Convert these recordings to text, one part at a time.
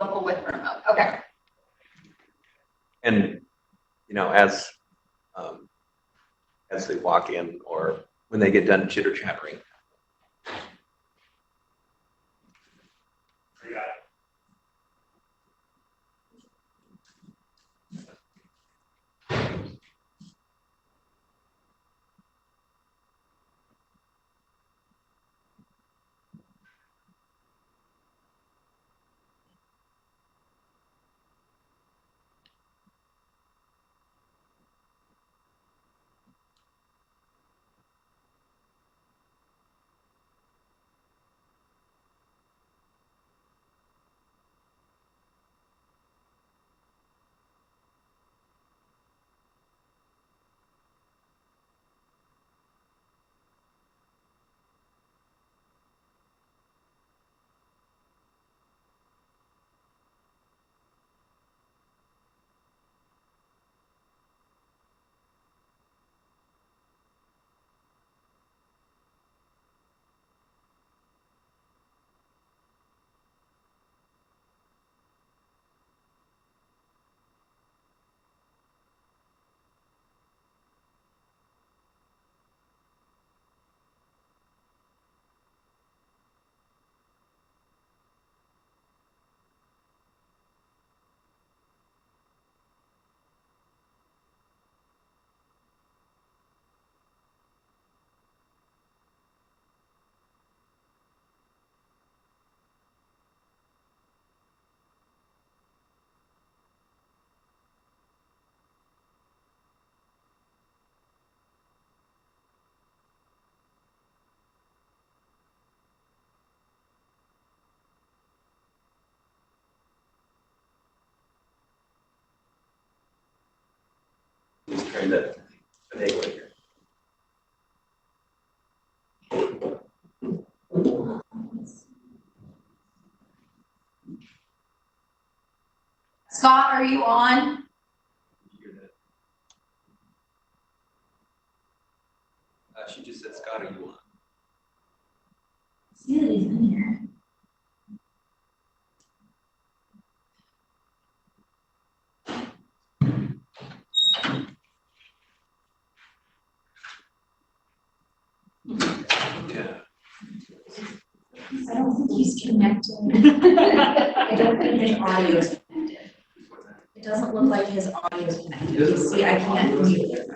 Local with remote. Okay. And, you know, as they walk in or when they get done chitter chattering. He's trying to finagle it here. Scott, are you on? She just said, Scott, are you on? See that he's in here. Yeah. I don't think he's connected. I don't think his audio is connected. It doesn't look like his audio is connected. See, I can't mute it.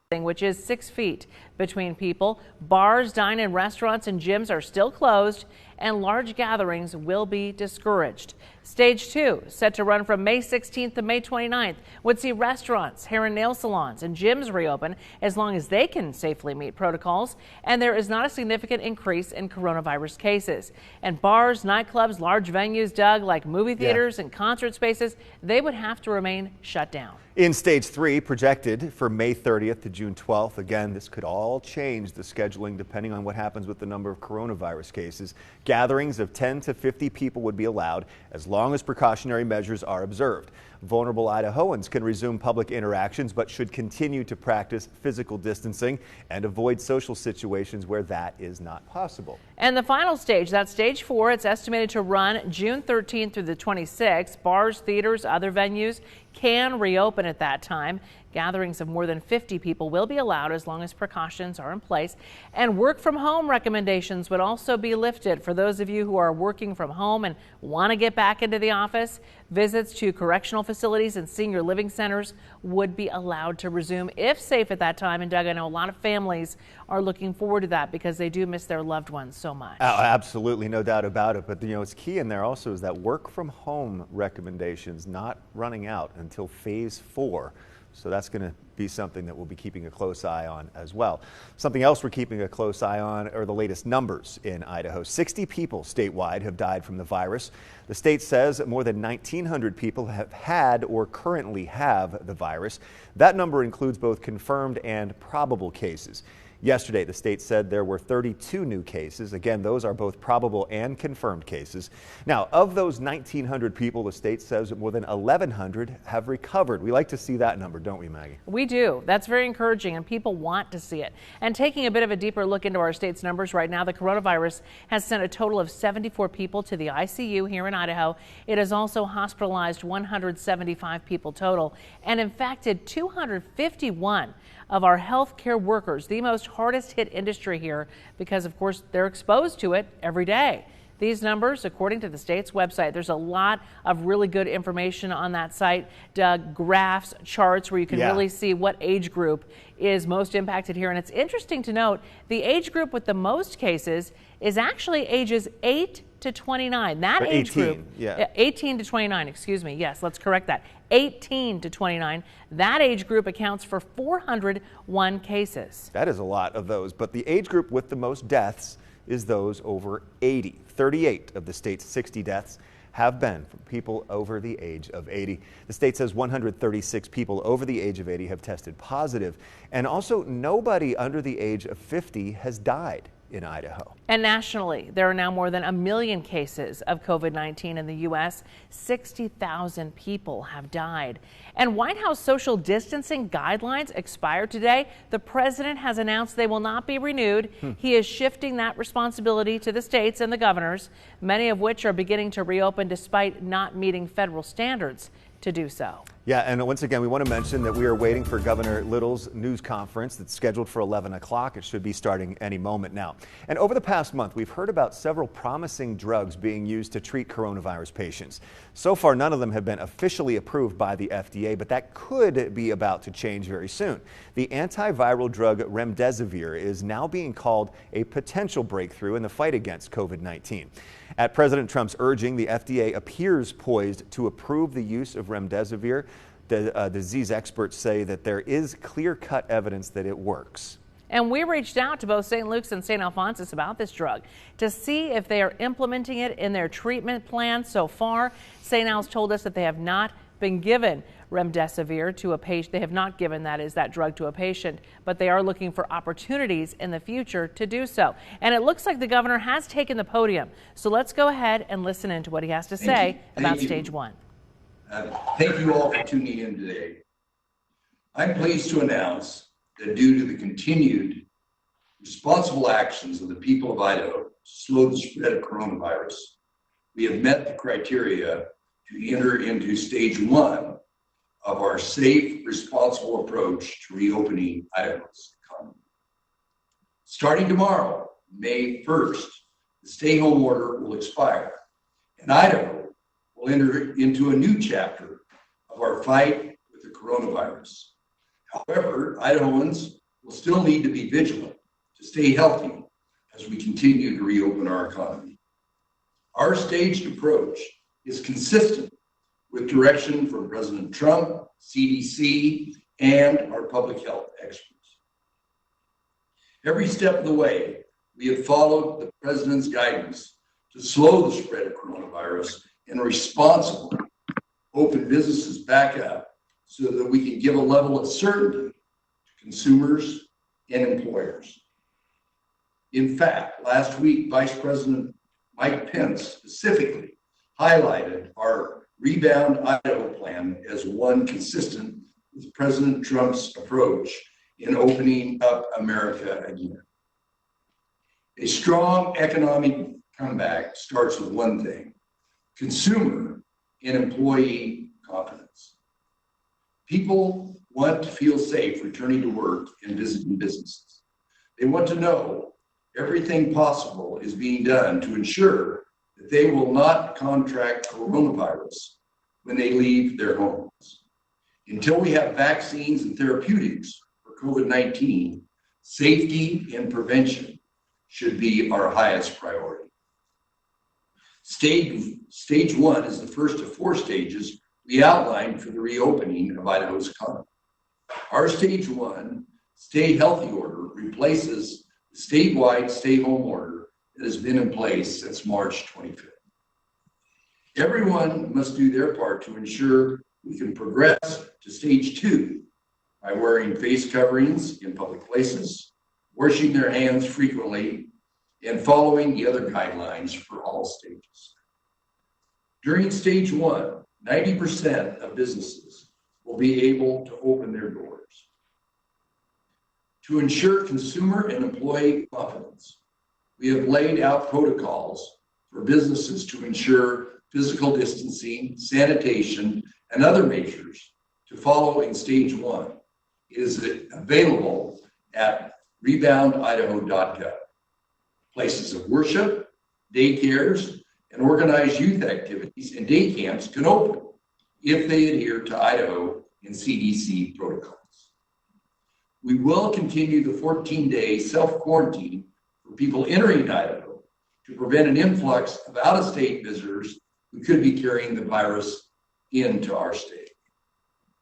Which is 6 feet between people. Bars, dine-in restaurants, and gyms are still closed, and large gatherings will be discouraged. Stage 2, set to run from May 16th to May 29th, would see restaurants, hair and nail salons, and gyms reopen as long as they can safely meet protocols, and there is not a significant increase in coronavirus cases. And bars, nightclubs, large venues, Doug, like movie theaters and concert spaces, they would have to remain shut down. In Stage 3, projected for May 30th to June 12th. Again, this could all change the scheduling depending on what happens with the number of coronavirus cases. Gatherings of 10 to 50 people would be allowed as long as precautionary measures are observed. Vulnerable Idahoans can resume public interactions but should continue to practice physical distancing and avoid social situations where that is not possible. And the final stage, that's Stage 4, it's estimated to run June 13th through the 26th. Bars, theaters, other venues can reopen at that time. Gatherings of more than 50 people will be allowed as long as precautions are in place. And work from home recommendations would also be lifted for those of you who are working from home and want to get back into the office. Visits to correctional facilities and senior living centers would be allowed to resume if safe at that time. And Doug, I know a lot of families are looking forward to that because they do miss their loved ones so much. Oh, absolutely, no doubt about it. But it's key in there also is that work from home recommendations not running out until phase 4. So that's going to be something that we'll be keeping a close eye on as well. Something else we're keeping a close eye on are the latest numbers in Idaho. 60 people statewide have died from the virus. The state says more than 1,900 people have had or currently have the virus. That number includes both confirmed and probable cases. Yesterday, the state said there were 32 new cases. Again, those are both probable and confirmed cases. Now, of those 1,900 people, the state says more than 1,100 have recovered. We like to see that number, don't we, Maggie? We do. That's very encouraging, and people want to see it. And taking a bit of a deeper look into our state's numbers right now, the coronavirus has sent a total of 74 people to the ICU here in Idaho. It has also hospitalized 175 people total and infected 251 of our healthcare workers, the most hardest hit industry here because, of course, they're exposed to it every day. These numbers, according to the state's website, there's a lot of really good information on that site, graphs, charts where you can really see what age group is most impacted here. And it's interesting to note the age group with the most cases is actually ages 8 to 29. That age 18, group, 18 to 29, excuse me. Yes, let's correct that. 18 to 29. That age group accounts for 401 cases. That is a lot of those, but the age group with the most deaths is those over 80. 38 of the state's 60 deaths have been from people over the age of 80. The state says 136 people over the age of 80 have tested positive, and also nobody under the age of 50 has died in Idaho. And nationally, there are now more than 1 million cases of COVID-19 in the U.S. 60,000 people have died. And White House social distancing guidelines expire today. The president has announced they will not be renewed. He is shifting that responsibility to the states and the governors, many of which are beginning to reopen despite not meeting federal standards to do so. Yeah, and once again, we want to mention that we are waiting for Governor Little's news conference that's scheduled for 11 o'clock. It should be starting any moment now. And over the past month, we've heard about several promising drugs being used to treat coronavirus patients. So far, none of them have been officially approved by the FDA, but that could be about to change very soon. The antiviral drug remdesivir is now being called a potential breakthrough in the fight against COVID-19. At President Trump's urging, the FDA appears poised to approve the use of remdesivir. The disease experts say that there is clear-cut evidence that it works. And we reached out to both St. Luke's and St. Alphonsus about this drug to see if they are implementing it in their treatment plan so far. St. Al's told us that they have not been given remdesivir to a patient. They have not given that drug to a patient, but they are looking for opportunities in the future to do so. And it looks like the governor has taken the podium. So let's go ahead and listen in to what he has to say about stage one. Thank you all for tuning in today. I'm pleased to announce that due to the continued responsible actions of the people of Idaho to slow the spread of coronavirus, we have met the criteria to enter into stage one of our safe, responsible approach to reopening Idaho's economy. Starting tomorrow, May 1st, the stay-home order will expire, and Idaho will enter into a new chapter of our fight with the coronavirus. However, Idahoans will still need to be vigilant to stay healthy as we continue to reopen our economy. Our staged approach is consistent with direction from President Trump, CDC, and our public health experts. Every step of the way, we have followed the President's guidance to slow the spread of coronavirus and responsibly open businesses back up so that we can give a level of certainty to consumers and employers. In fact, last week, Vice President Mike Pence specifically highlighted our Rebound Idaho plan as one consistent with President Trump's approach in opening up America again. A strong economic comeback starts with one thing: consumer and employee confidence. People want to feel safe returning to work and visiting businesses. They want to know everything possible is being done to ensure that they will not contract coronavirus when they leave their homes. Until we have vaccines and therapeutics for COVID-19, safety and prevention should be our highest priority. Stage one is the first of 4 stages we outlined for the reopening of Idaho's economy. Our stage one, Stay Healthy order, replaces the statewide stay-home order that has been in place since March 25th. Everyone must do their part to ensure we can progress to stage 2 by wearing face coverings in public places, washing their hands frequently, and following the other guidelines for all stages. During stage 1, 90% of businesses will be able to open their doors. To ensure consumer and employee confidence, we have laid out protocols for businesses to ensure physical distancing, sanitation, and other measures to follow in stage 1. It is available at reboundidaho.gov. Places of worship, daycares, and organized youth activities and day camps can open if they adhere to Idaho and CDC protocols. We will continue the 14-day self-quarantine for people entering Idaho to prevent an influx of out-of-state visitors who could be carrying the virus into our state.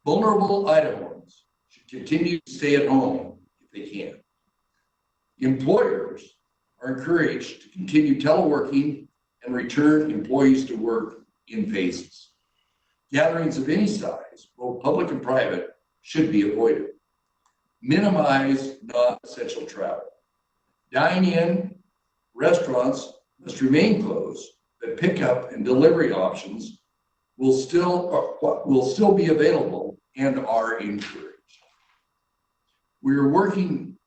Vulnerable Idahoans should continue to stay at home if they can. Employers are encouraged to continue teleworking and return employees to work in phases. Gatherings of any size, both public and private, should be avoided. Minimize non-essential travel. Dine-in restaurants must remain closed, but pickup and delivery options will still be available and are encouraged. We are working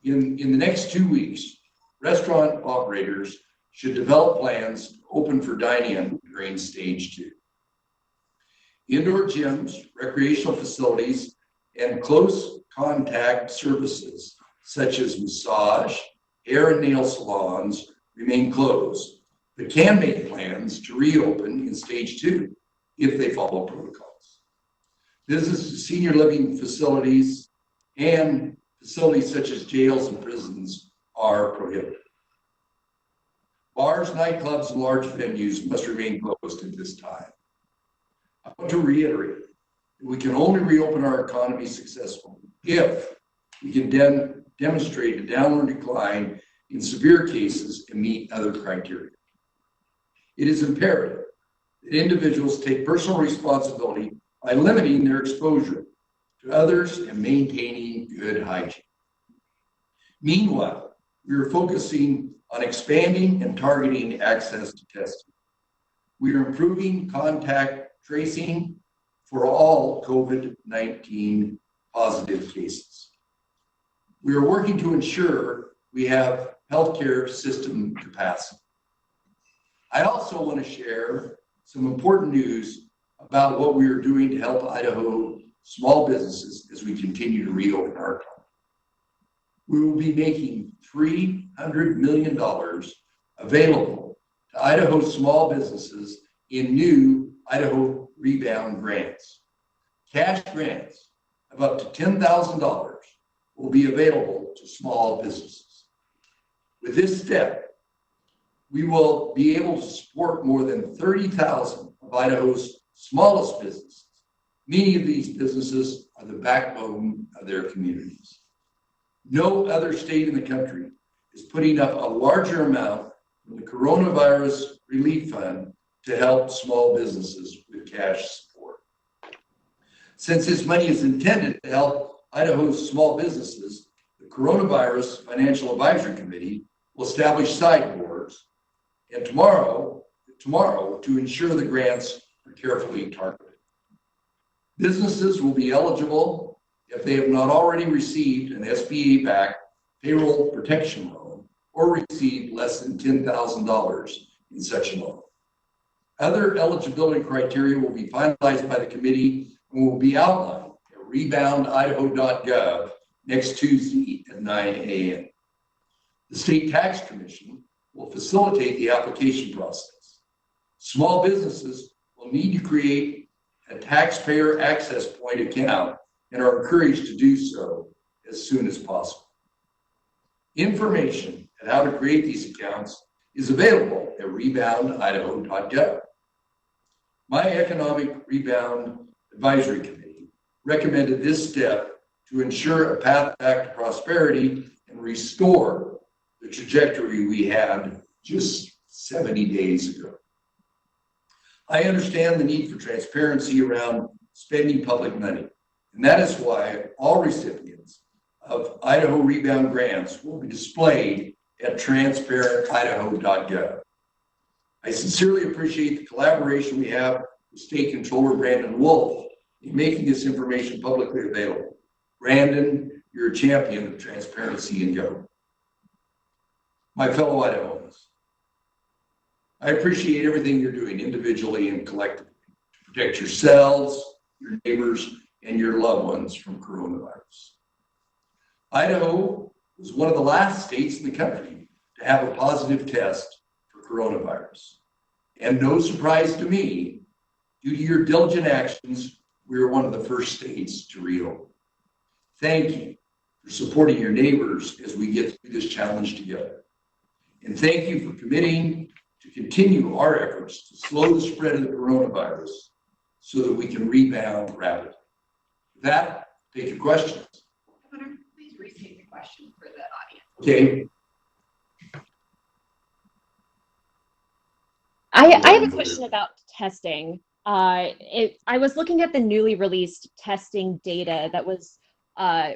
in the next 2 weeks. Restaurant operators should develop plans to open for dine-in during stage 2. Indoor gyms, recreational facilities, and close contact services such as massage, hair and nail salons remain closed, but can make plans to reopen in stage 2 if they follow protocols. Businesses, senior living facilities, and facilities such as jails and prisons are prohibited. Bars, nightclubs, and large venues must remain closed at this time. I want to reiterate that we can only reopen our economy successfully if we can demonstrate a downward decline in severe cases and meet other criteria. It is imperative that individuals take personal responsibility by limiting their exposure to others and maintaining good hygiene. Meanwhile, we are focusing on expanding and targeting access to testing. We are improving contact tracing for all COVID-19 positive cases. We are working to ensure we have healthcare system capacity. I also want to share some important news about what we are doing to help Idaho small businesses as we continue to reopen our economy. We will be making $300 million available to Idaho small businesses in new Idaho Rebound grants. Cash grants of up to $10,000 will be available to small businesses. With this step, we will be able to support more than 30,000 of Idaho's smallest businesses. Many of these businesses are the backbone of their communities. No other state in the country is putting up a larger amount from the Coronavirus Relief Fund to help small businesses with cash support. Since this money is intended to help Idaho's small businesses, the Coronavirus Financial Advisory Committee will establish sideboards and tomorrow to ensure the grants are carefully targeted. Businesses will be eligible if they have not already received an SBA-backed payroll protection loan or received less than $10,000 in such a loan. Other eligibility criteria will be finalized by the committee and will be outlined at reboundidaho.gov next Tuesday at 9 a.m. The State Tax Commission will facilitate the application process. Small businesses will need to create a taxpayer access point account and are encouraged to do so as soon as possible. Information on how to create these accounts is available at reboundidaho.gov. My Economic Rebound Advisory Committee recommended this step to ensure a path back to prosperity and restore the trajectory we had just 70 days ago. I understand the need for transparency around spending public money, and that is why all recipients of Idaho Rebound Grants will be displayed at transparentidaho.gov. I sincerely appreciate the collaboration we have with State Controller Brandon Wolf in making this information publicly available. Brandon, you're a champion of transparency in government. My fellow Idahoans, I appreciate everything you're doing individually and collectively to protect yourselves, your neighbors, and your loved ones from coronavirus. Idaho was one of the last states in the country to have a positive test for coronavirus. And no surprise to me, due to your diligent actions, we are one of the first states to reopen. Thank you for supporting your neighbors as we get through this challenge together. And thank you for committing to continue our efforts to slow the spread of the coronavirus so that we can rebound rapidly. With that, take your questions. Governor, please restate the question for the audience. Okay. I have a question about testing. I was looking at the newly released testing data that was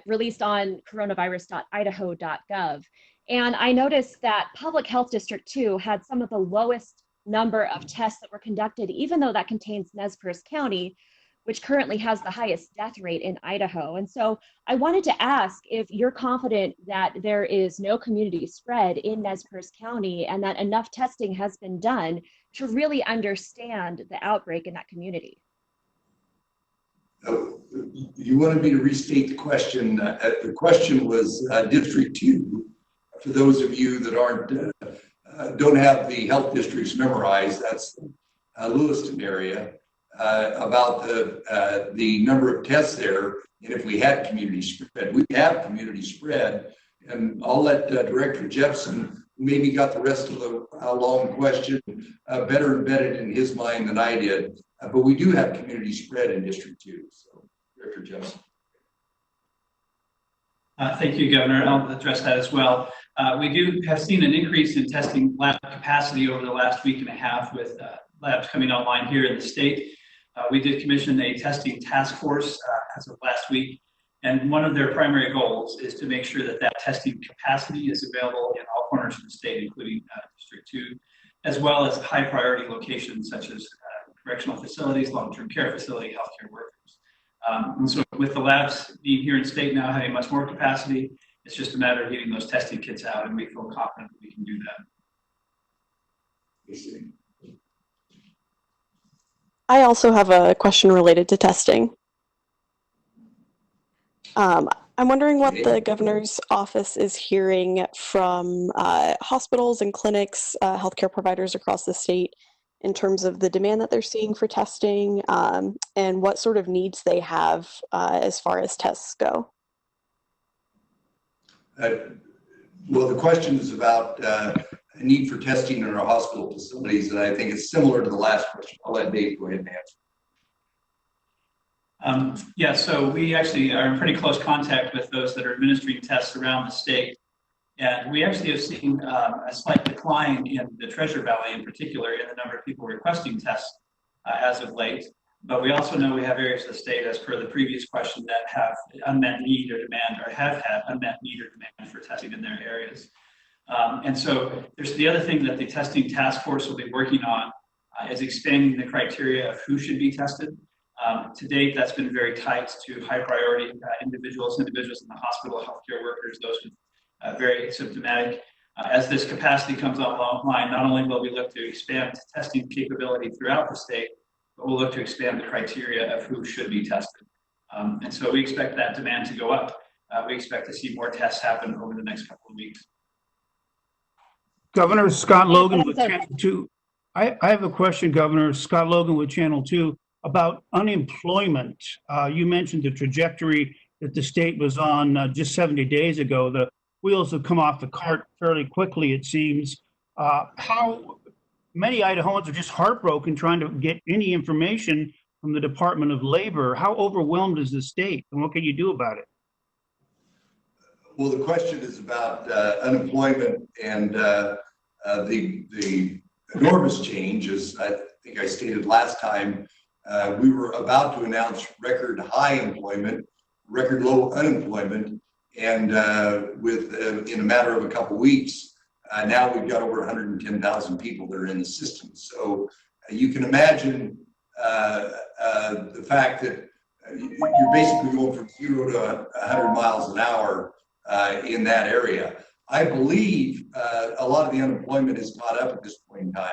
released on coronavirus.idaho.gov. And I noticed that Public Health District 2 had some of the lowest number of tests that were conducted, even though that contains Nez Perce County, which currently has the highest death rate in Idaho. And so I wanted to ask if you're confident that there is no community spread in Nez Perce County and that enough testing has been done to really understand the outbreak in that community. You wanted me to restate the question. The question was District 2. For those of you that don't have the health districts memorized, that's Lewiston area, about the number of tests there, and if we had community spread. We have community spread, and I'll let Director Jepson, who maybe got the rest of the long question better embedded in his mind than I did, but we do have community spread in District 2. So, Director Jepson. Thank you, Governor. I'll address that as well. We do have seen an increase in testing lab capacity over the last week and a half with labs coming online here in the state. We did commission a testing task force as of last week, and one of their primary goals is to make sure that that testing capacity is available in all corners of the state, including District 2, as well as high priority locations such as correctional facilities, long-term care facility, healthcare workers. And so with the labs being here in state now having much more capacity, it's just a matter of getting those testing kits out, and we feel confident that we can do that. I also have a question related to testing. I'm wondering what the governor's office is hearing from hospitals and clinics, healthcare providers across the state in terms of the demand that they're seeing for testing and what sort of needs they have as far as tests go. Well, the question is about a need for testing in our hospital facilities, and I think it's similar to the last question. I'll let Dave go ahead and answer. Yeah, so we actually are in pretty close contact with those that are administering tests around the state. And we actually have seen a slight decline in the Treasure Valley in particular in the number of people requesting tests as of late. But we also know we have areas of the state, as per the previous question, that have unmet need or demand, or have had unmet need or demand for testing in their areas. And so there's the other thing that the testing task force will be working on is expanding the criteria of who should be tested. To date, that's been very tight to high priority individuals in the hospital, healthcare workers, those with very symptomatic. As this capacity comes online, not only will we look to expand testing capability throughout the state, but we'll look to expand the criteria of who should be tested. And so we expect that demand to go up. We expect to see more tests happen over the next couple of weeks. Governor Scott Logan with Channel 2. I have a question, Governor Scott Logan with Channel 2, about unemployment. You mentioned the trajectory that the state was on just 70 days ago. The wheels have come off the cart fairly quickly, it seems. How many Idahoans are just heartbroken trying to get any information from the Department of Labor? How overwhelmed is the state, and what can you do about it? Well, the question is about unemployment and the enormous change. As I think I stated last time, we were about to announce record high employment, record low unemployment, And in a matter of a couple weeks, now we've got over 110,000 people that are in the system. So you can imagine the fact that you're basically going from 0 to 100 miles an hour in that area. I believe a lot of the unemployment is caught up at this point in time.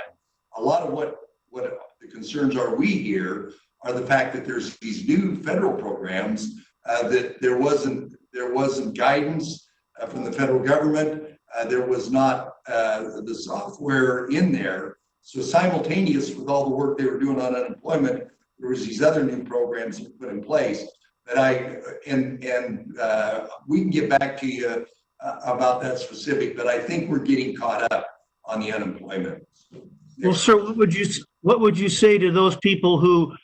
A lot of what the concerns are we hear are the fact that there's these new federal programs that there wasn't guidance from the federal government. There was not the software in there. So simultaneous with all the work they were doing on unemployment, there was these other new programs that were put in place that we can get back to you about that specific, but I think we're getting caught up on the unemployment. Well, sir, what would you say to those people who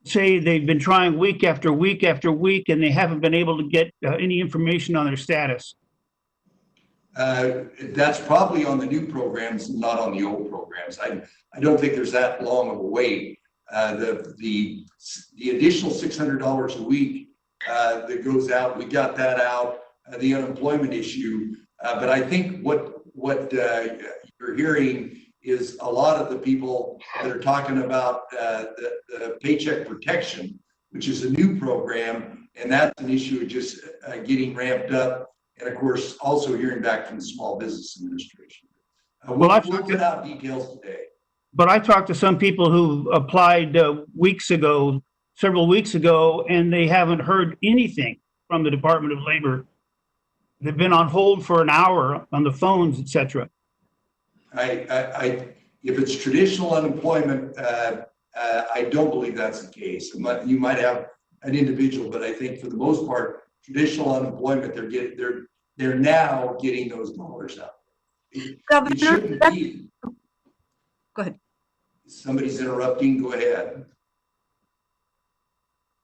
say they've been trying week after week after week and they haven't been able to get any information on their status? That's probably on the new programs, not on the old programs. I don't think there's that long of a wait. The additional $600 a week that goes out, we got that out. The unemployment issue, but I think what you're hearing is a lot of the people that are talking about the paycheck protection, which is a new program, and that's an issue of just getting ramped up. And of course, also hearing back from the Small Business Administration. We'll put out details today. But I talked to some people who applied several weeks ago, and they haven't heard anything from the Department of Labor. They've been on hold for an hour on the phones, etc. If it's traditional unemployment, I don't believe that's the case. You might have an individual, but I think for the most part, traditional unemployment, they're now getting those dollars out. Governor, go ahead. Somebody's interrupting. Go ahead.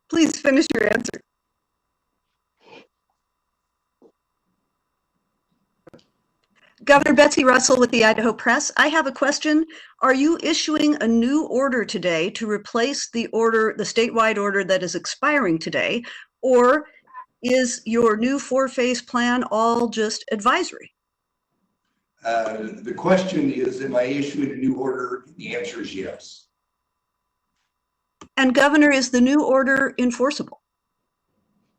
Please finish your answer. Governor Betsy Russell with the Idaho Press. I have a question. Are you issuing a new order today to replace the statewide order that is expiring today, or is your new 4-phase plan all just advisory? The question is, am I issuing a new order? The answer is yes. And Governor, is the new order enforceable?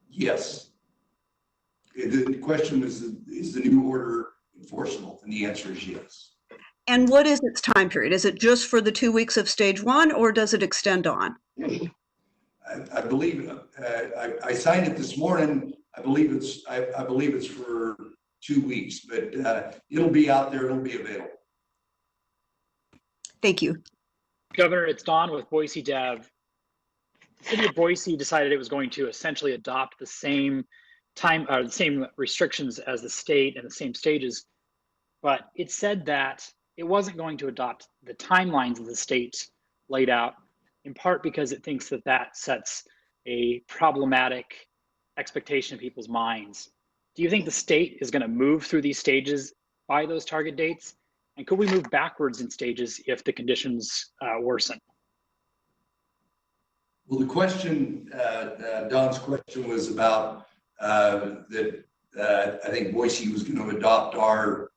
Yes. The question is the new order enforceable? And the answer is yes. And what is its time period? Is it just for the 2 weeks of stage 1, or does it extend on? I believe I signed it this morning. I believe it's for 2 weeks, but it'll be out there. It'll be available. Thank you. Governor, it's Don with Boise Dev. The city of Boise decided it was going to essentially adopt the same the same restrictions as the state and the same stages, but it said that it wasn't going to adopt the timelines of the state laid out, in part because it thinks that that sets a problematic expectation in people's minds. Do you think the state is going to move through these stages by those target dates? And could we move backwards in stages if the conditions worsen? Well, the question, Don's question was about that I think Boise was going to adopt our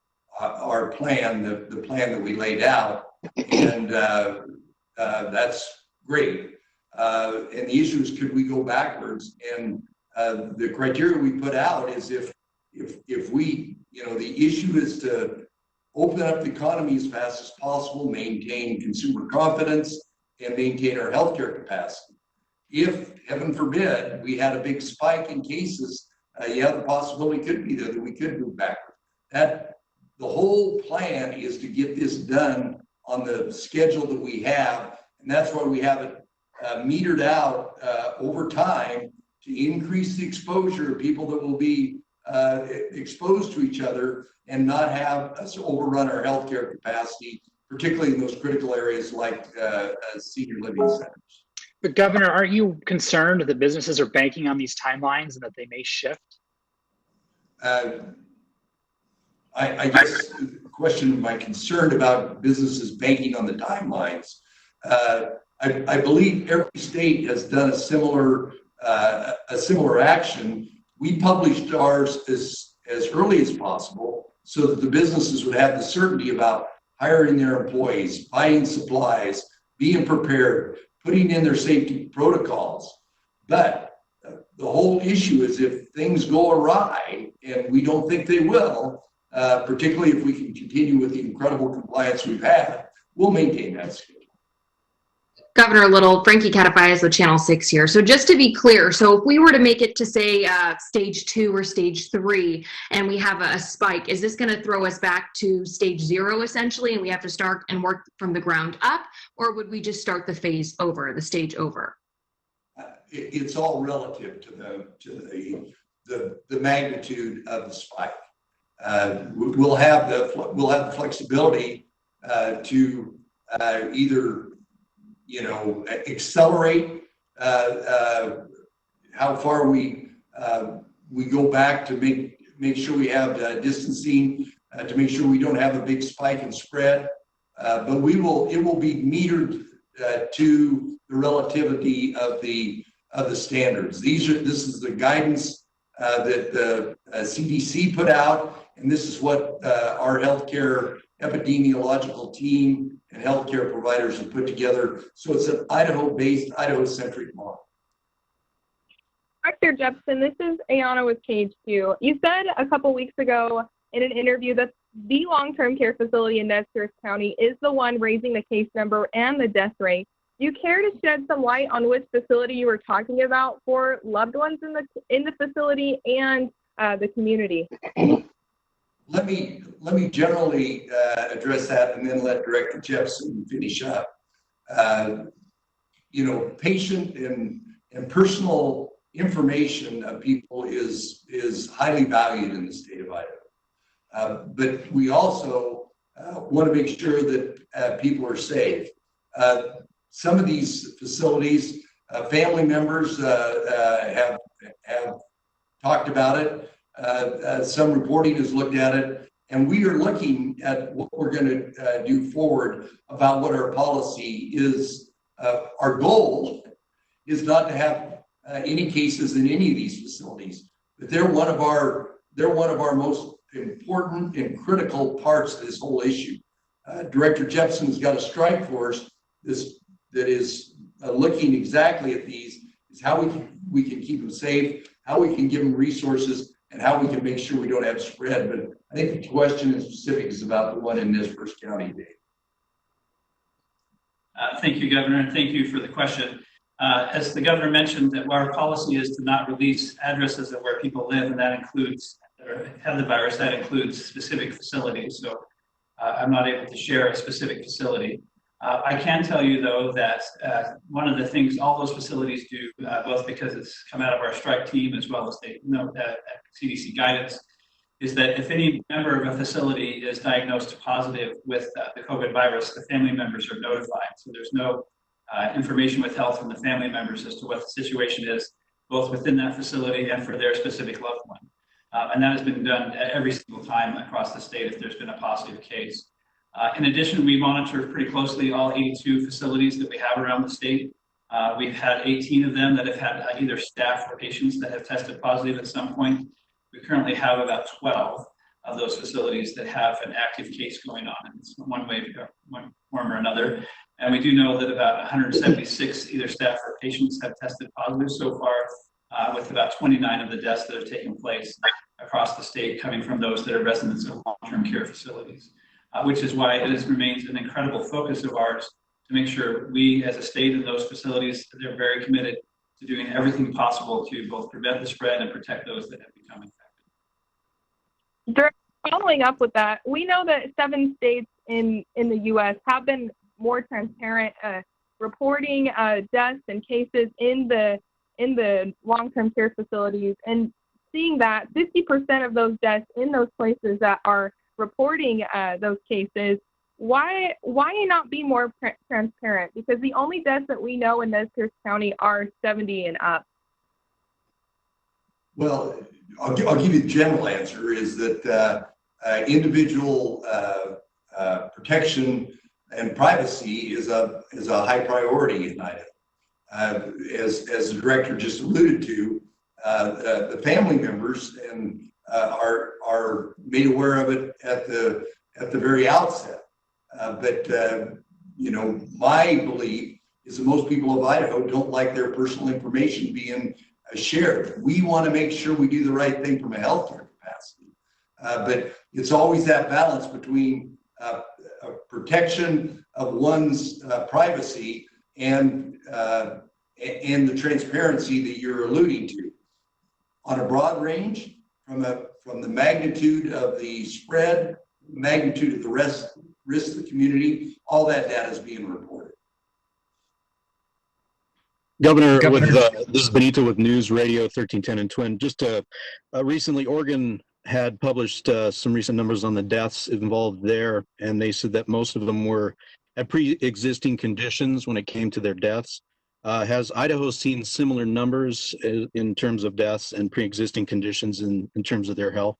plan, the plan that we laid out, and that's great. And the issue is, could we go backwards? And the criteria we put out is if we, the issue is to open up the economy as fast as possible, maintain consumer confidence, and maintain our healthcare capacity. If, heaven forbid, we had a big spike in cases, the possibility could be that we could move backward. The whole plan is to get this done on the schedule that we have, and that's why we have it metered out over time to increase the exposure of people that will be exposed to each other and not have us overrun our healthcare capacity, particularly in those critical areas like senior living centers. But Governor, aren't you concerned that businesses are banking on these timelines and that they may shift? I guess the question of my concern about businesses banking on the timelines, I believe every state has done a similar action we published ours as early as possible so that the businesses would have the certainty about hiring their employees, buying supplies, being prepared, putting in their safety protocols. But the whole issue is if things go awry, and we don't think they will, particularly if we can continue with the incredible compliance we've had, we'll maintain that schedule. Governor Little, Frankie Catafias with Channel 6 here. So just to be clear, so if we were to make it to say stage 2 or stage 3 and we have a spike, is this going to throw us back to stage 0 essentially and we have to start and work from the ground up, or would we just start the phase over, the stage over? It's all relative to the magnitude of the spike. We'll have the flexibility to either accelerate how far we go back to make sure we have distancing, to make sure we don't have a big spike and spread. But it will be metered to the relativity of the standards. This is the guidance that the CDC put out, and this is what our healthcare epidemiological team and healthcare providers have put together. So it's an Idaho-based, Idaho-centric model. Director Jepson, this is Ayana with KHQ. You said a couple weeks ago in an interview that the long-term care facility in Nez Perce County is the one raising the case number and the death rate. Do you care to shed some light on which facility you were talking about for loved ones in the facility and the community? Let me generally address that and then let Director Jepson finish up. Patient and personal information of people is highly valued in the state of Idaho. But we also want to make sure that people are safe. Some of these facilities, family members have talked about it. Some reporting has looked at it, and we are looking at what we're going to do forward about what our policy is. Our goal is not to have any cases in any of these facilities, but they're one of our most important and critical parts of this whole issue. Director Jepson's got a strike force that is looking exactly at these, is how we can keep them safe, how we can give them resources, and how we can make sure we don't have spread. But I think the question in specific is about the one in Nez Perce County, Dave. Thank you, Governor, and thank you for the question. As the Governor mentioned, that our policy is to not release addresses of where people live, and that includes, or have the virus, that includes specific facilities. So I'm not able to share a specific facility. I can tell you, though, that one of the things all those facilities do, both because it's come out of our strike team as well as they know that CDC guidance, is that if any member of a facility is diagnosed positive with the COVID virus, the family members are notified. So there's no information withheld from the family members as to what the situation is, both within that facility and for their specific loved one. And that has been done every single time across the state if there's been a positive case. In addition, we monitor pretty closely all 82 facilities that we have around the state. We've had 18 of them that have had either staff or patients that have tested positive at some point. We currently have about 12 of those facilities that have an active case going on in one way, one form or another. And we do know that about 176 either staff or patients have tested positive so far, with about 29 of the deaths that have taken place across the state coming from those that are residents of long-term care facilities. Which is why it remains an incredible focus of ours to make sure we as a state and those facilities, they're very committed to doing everything possible to both prevent the spread and protect those that have become infected. Following up with that, we know that 7 states in the U.S. have been more transparent reporting deaths and cases in the long-term care facilities, and seeing that 50% of those deaths in those places that are reporting those cases, why not be more transparent? Because the only deaths that we know in Nez Perce County are 70 and up. Well, I'll give you the general answer is that individual protection and privacy is a high priority in Idaho. As the director just alluded to, the family members and are made aware of it at the very outset. But you know, my belief is that most people of Idaho don't like their personal information being shared. We want to make sure we do the right thing from a healthcare capacity. But it's always that balance between protection of one's privacy and the transparency that you're alluding to. On a broad range, from the magnitude of the spread, magnitude of the risk of the community, all that data is being reported. Governor, this is Benito with News Radio 1310 and Twin. Just recently, Oregon had published some recent numbers on the deaths involved there, and they said that most of them were at pre-existing conditions when it came to their deaths. Has Idaho seen similar numbers in terms of deaths and pre-existing conditions in terms of their health?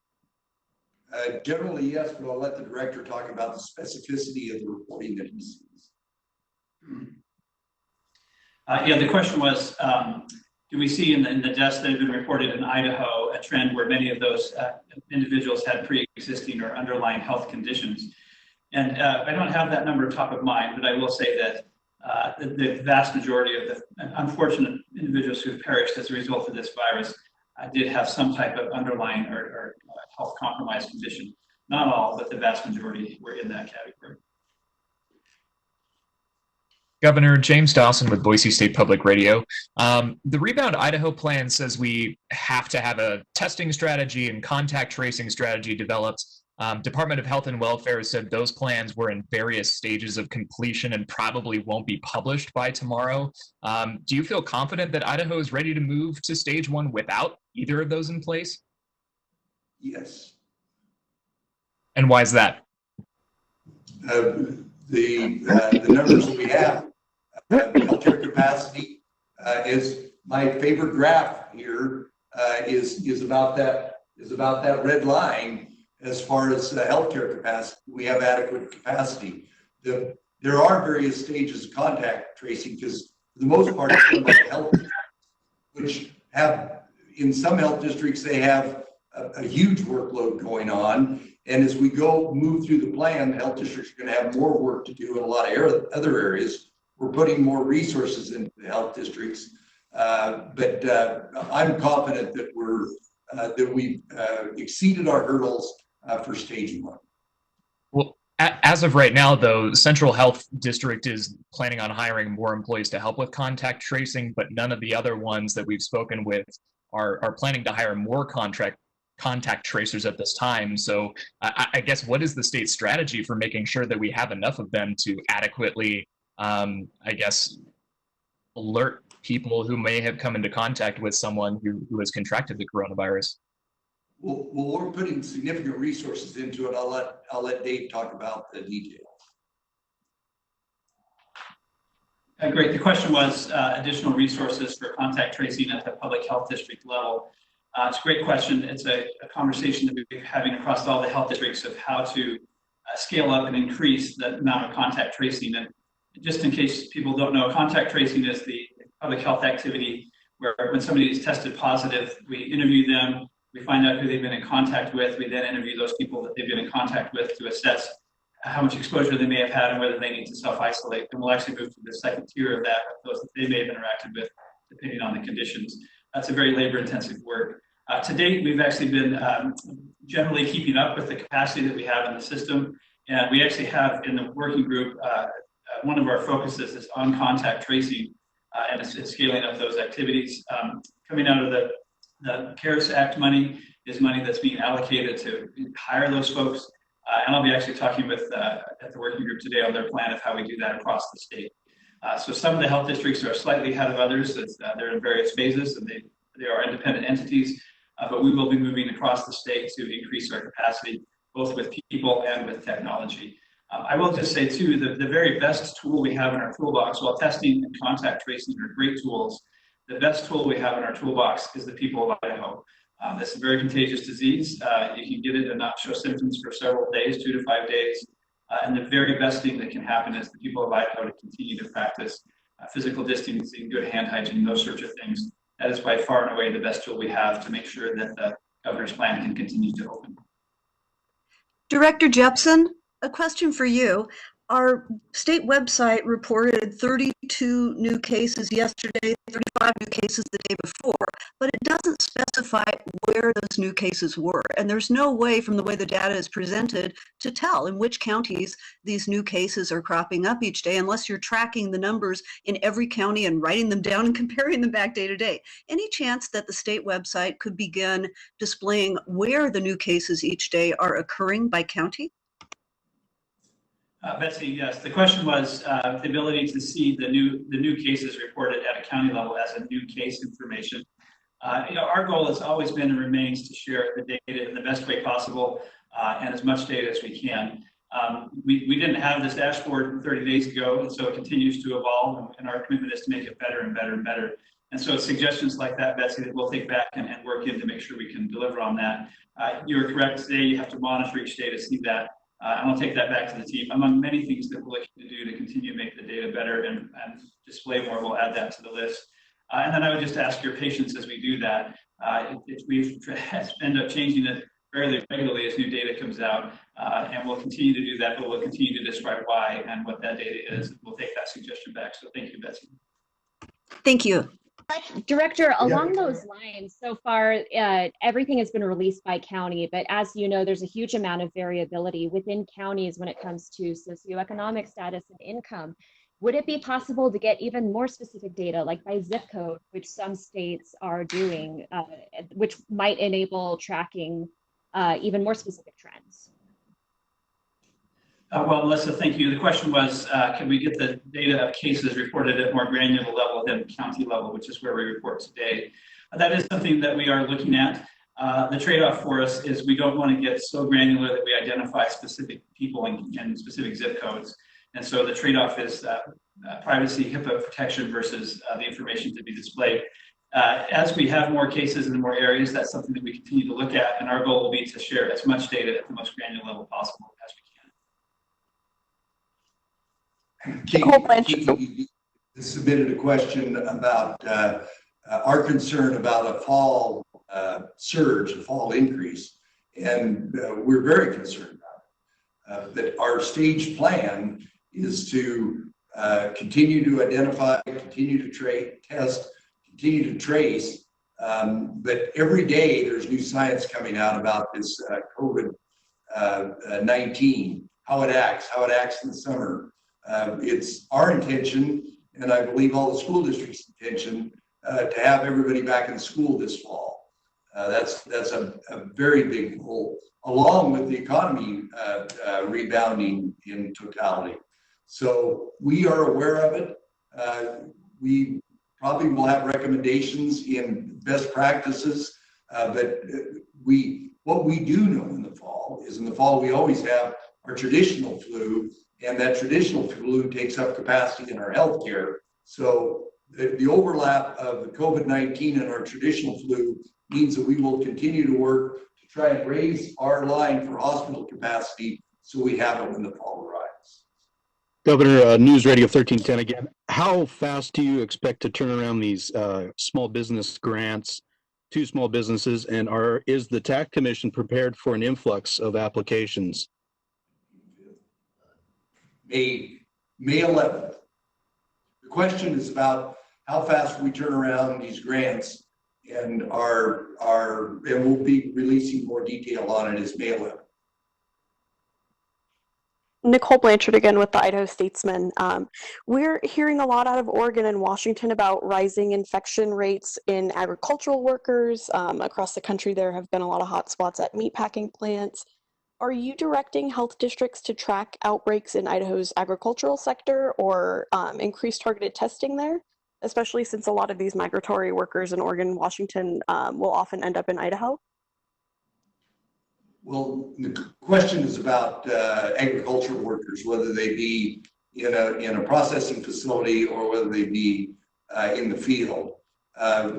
Generally, yes, but I'll let the director talk about the specificity of the reporting that he sees. Yeah, the question was, do we see in the deaths that have been reported in Idaho a trend where many of those individuals had pre-existing or underlying health conditions? And I don't have that number top of mind, but I will say that the vast majority of the unfortunate individuals who have perished as a result of this virus did have some type of underlying or health compromised condition. Not all, but the vast majority were in that category. Governor James Dawson with Boise State Public Radio. The Rebound Idaho plan says we have to have a testing strategy and contact tracing strategy developed. Department of Health and Welfare said those plans were in various stages of completion and probably won't be published by tomorrow. Do you feel confident that Idaho is ready to move to stage 1 without either of those in place? Yes. And why is that? The numbers that we have, healthcare capacity is my favorite graph here. Is about that red line. As far as healthcare capacity, we have adequate capacity. There are various stages of contact tracing because for the most part it's done by the health districts, which have, in some health districts, they have a huge workload going on. And as we move through the plan, the health districts are going to have more work to do in a lot of other areas. We're putting more resources into the health districts, but I'm confident that we've exceeded our hurdles for stage 1. Well, as of right now, though, Central Health District is planning on hiring more employees to help with contact tracing, but none of the other ones that we've spoken with are planning to hire more contact tracers at this time. So I guess what is the state's strategy for making sure that we have enough of them to adequately, I guess, alert people who may have come into contact with someone who has contracted the coronavirus? Well, we're putting significant resources into it. I'll let Dave talk about the details. Great. The question was additional resources for contact tracing at the public health district level. It's a great question. It's a conversation that we've been having across all the health districts of how to scale up and increase the amount of contact tracing. And just in case people don't know, contact tracing is the public health activity where when somebody is tested positive, we interview them, we find out who they've been in contact with, we then interview those people that they've been in contact with to assess how much exposure they may have had and whether they need to self-isolate. And we'll actually move to the second tier of that, those that they may have interacted with, depending on the conditions. That's a very labor-intensive work. To date, we've actually been generally keeping up with the capacity that we have in the system. And we actually have in the working group, one of our focuses is on contact tracing and it's scaling up those activities. Coming out of the CARES Act money is money that's being allocated to hire those folks. And I'll be actually talking with at the working group today on their plan of how we do that across the state. So some of the health districts are slightly ahead of others. They're in various phases and they are independent entities, but we will be moving across the state to increase our capacity, both with people and with technology. I will just say too, the very best tool we have in our toolbox, while testing and contact tracing are great tools, the best tool we have in our toolbox is the people of Idaho. This is a very contagious disease. You can get it and not show symptoms for several days, 2 to 5 days. And the very best thing that can happen is the people of Idaho to continue to practice physical distancing, good hand hygiene, those sorts of things. that is by far and away the best tool we have to make sure that the governor's plan can continue to open. Director Jepson, a question for you. Our state website reported 32 new cases yesterday, 35 new cases the day before, but it doesn't specify where those new cases were. And there's no way from the way the data is presented to tell in which counties these new cases are cropping up each day, unless you're tracking the numbers in every county and writing them down and comparing them back day to day. Any chance that the state website could begin displaying where the new cases each day are occurring by county? Betsy, yes. The question was the ability to see the new cases reported at a county level as a new case information. Our goal has always been and remains to share the data in the best way possible and as much data as we can. We didn't have this dashboard 30 days ago, and so it continues to evolve, and our commitment is to make it better and better and better. And so it's suggestions like that, Betsy, that we'll take back and work in to make sure we can deliver on that. You're correct. Today you have to monitor each day to see that. And I'll take that back to the team. Among many things that we're looking to do to continue to make the data better and display more, we'll add that to the list. And then I would just ask your patience as we do that. We end up changing it fairly regularly as new data comes out, and we'll continue to do that, but we'll continue to describe why and what that data is. We'll take that suggestion back. So thank you, Betsy. Thank you. Director, along those lines, so far, everything has been released by county, but as you know, there's a huge amount of variability within counties when it comes to socioeconomic status and income. Would it be possible to get even more specific data, like by zip code, which some states are doing, which might enable tracking even more specific trends? Well, Melissa, thank you. The question was, can we get the data of cases reported at more granular level than county level, which is where we report today? That is something that we are looking at. The trade-off for us is we don't want to get so granular that we identify specific people in specific zip codes. And so the trade-off is privacy, HIPAA protection versus the information to be displayed. As we have more cases in more areas, that's something that we continue to look at, and our goal will be to share as much data at the most granular level possible as we can. Kiki submitted a question about our concern about a fall surge, a fall increase, and we're very concerned about it. That our stage plan is to continue to identify, continue to test, continue to trace, but every day there's new science coming out about this COVID-19, how it acts in the summer. It's our intention, and I believe all the school districts' intention, to have everybody back in school this fall. That's a very big goal, along with the economy rebounding in totality. So we are aware of it. We probably will have recommendations in best practices, but what we do know in the fall is we always have our traditional flu, and that traditional flu takes up capacity in our healthcare. So the overlap of the COVID-19 and our traditional flu means that we will continue to work to try and raise our line for hospital capacity so we have it when the fall arrives. Governor, News Radio 1310 again. How fast do you expect to turn around these small business grants to small businesses, and is the Tax Commission prepared for an influx of applications? May 11th. The question is about how fast we turn around these grants, and we'll be releasing more detail on it as May 11th. Nicole Blanchard again with the Idaho Statesman. We're hearing a lot out of Oregon and Washington about rising infection rates in agricultural workers. Across the country, there have been a lot of hotspots at meatpacking plants. Are you directing health districts to track outbreaks in Idaho's agricultural sector or increase targeted testing there, especially since a lot of these migratory workers in Oregon and Washington will often end up in Idaho? Well, the question is about agricultural workers, whether they be in a processing facility or whether they be in the field.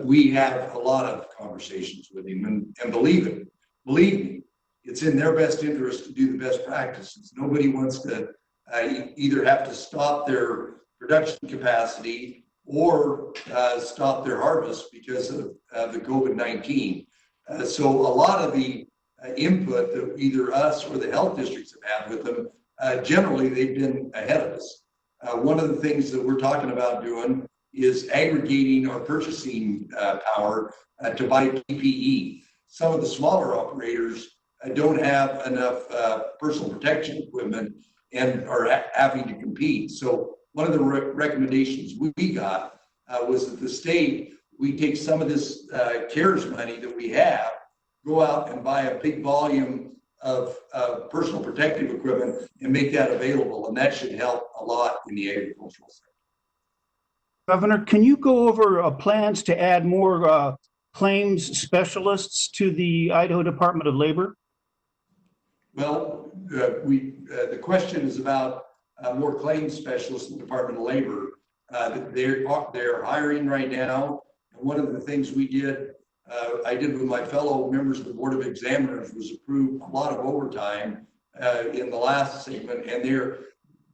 We have a lot of conversations with him, and believe me, it's in their best interest to do the best practices. Nobody wants to either have to stop their production capacity or stop their harvest because of the COVID-19. So a lot of the input that either us or the health districts have had with them, generally they've been ahead of us. One of the things that we're talking about doing is aggregating our purchasing power to buy PPE. Some of the smaller operators don't have enough personal protection equipment and are having to compete. So one of the recommendations we got was that the state, we take some of this CARES money that we have, go out and buy a big volume of personal protective equipment and make that available. And that should help a lot in the agricultural sector. Governor, can you go over plans to add more claims specialists to the Idaho Department of Labor? Well, the question is about more claims specialists in the Department of Labor. They're hiring right now. And one of the things I did with my fellow members of the Board of Examiners was approve a lot of overtime in the last segment.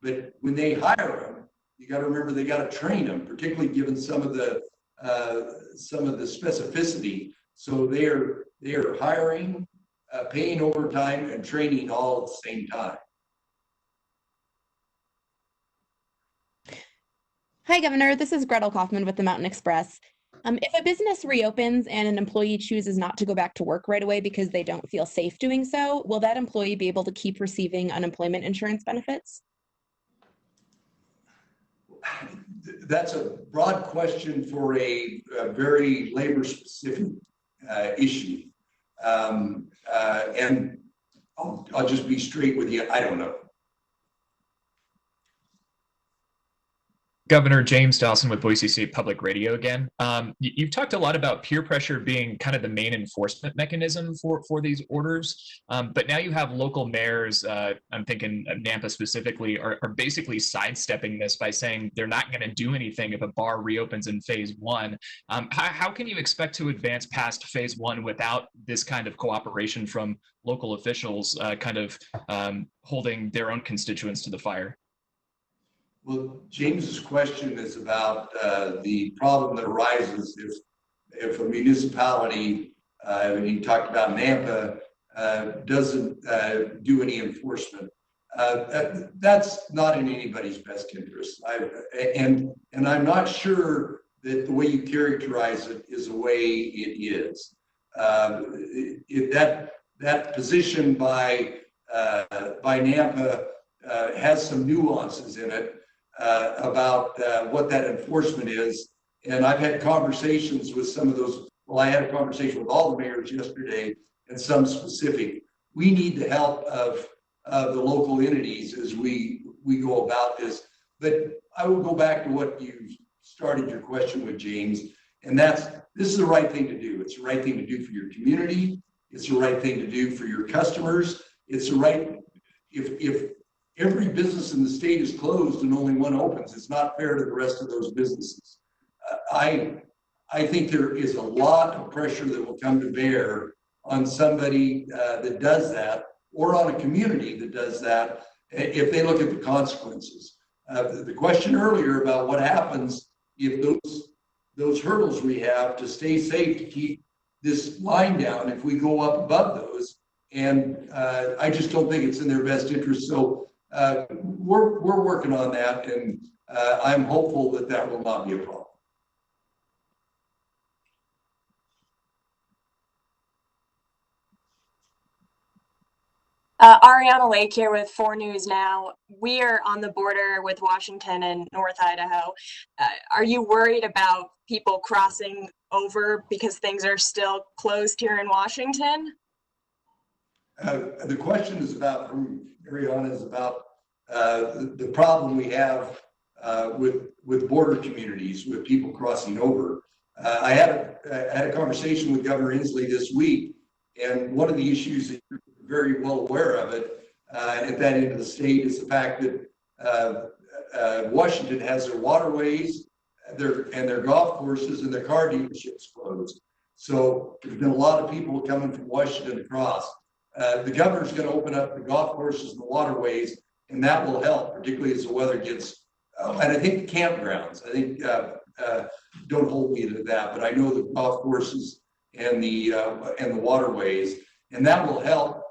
But when they hire them, you got to remember they got to train them, particularly given some of the specificity. So they are hiring, paying overtime, and training all at the same time. Hi, Governor. This is Gretel Kaufman with the Mountain Express. If a business reopens and an employee chooses not to go back to work right away because they don't feel safe doing so, will that employee be able to keep receiving unemployment insurance benefits? That's a broad question for a very labor-specific issue. And I'll just be straight with you. I don't know. Governor James Dawson with Boise State Public Radio again. You've talked a lot about peer pressure being kind of the main enforcement mechanism for these orders, but now you have local mayors, I'm thinking of Nampa specifically, are basically sidestepping this by saying they're not going to do anything if a bar reopens in phase one. How can you expect to advance past phase one without this kind of cooperation from local officials holding their own constituents to the fire? Well, James's question is about the problem that arises if a municipality, and he talked about Nampa, doesn't do any enforcement. That's not in anybody's best interest. And I'm not sure that the way you characterize it is the way it is. That position by Nampa has some nuances in it. About what that enforcement is. And I've had conversations with some of those. Well, I had a conversation with all the mayors yesterday and some specific. We need the help of the local entities as we go about this. But I will go back to what you started your question with, James, and this is the right thing to do. It's the right thing to do for your community. It's the right thing to do for your customers. It's the right, if every business in the state is closed and only one opens, it's not fair to the rest of those businesses. I think there is a lot of pressure that will come to bear on somebody that does that, or on a community that does that, if they look at the consequences. The question earlier about what happens if those hurdles we have to stay safe, to keep this line down, if we go up above those, and I just don't think it's in their best interest. So we're working on that, and I'm hopeful that will not be a problem. Ariana Lake here with 4 News Now. We are on the border with Washington and North Idaho. Are you worried about people crossing over because things are still closed here in Washington? The question is about, Ariana, is about the problem we have with border communities, with people crossing over. I had a conversation with Governor Inslee this week, and one of the issues that you're very well aware of it at that end of the state is the fact that Washington has their waterways, their golf courses, and their car dealerships closed. So there's been a lot of people coming from Washington across. The governor's going to open up the golf courses and the waterways, and that will help, particularly as the weather gets, and I think the campgrounds. I think don't hold me to that, but I know the golf courses and the waterways, and that will help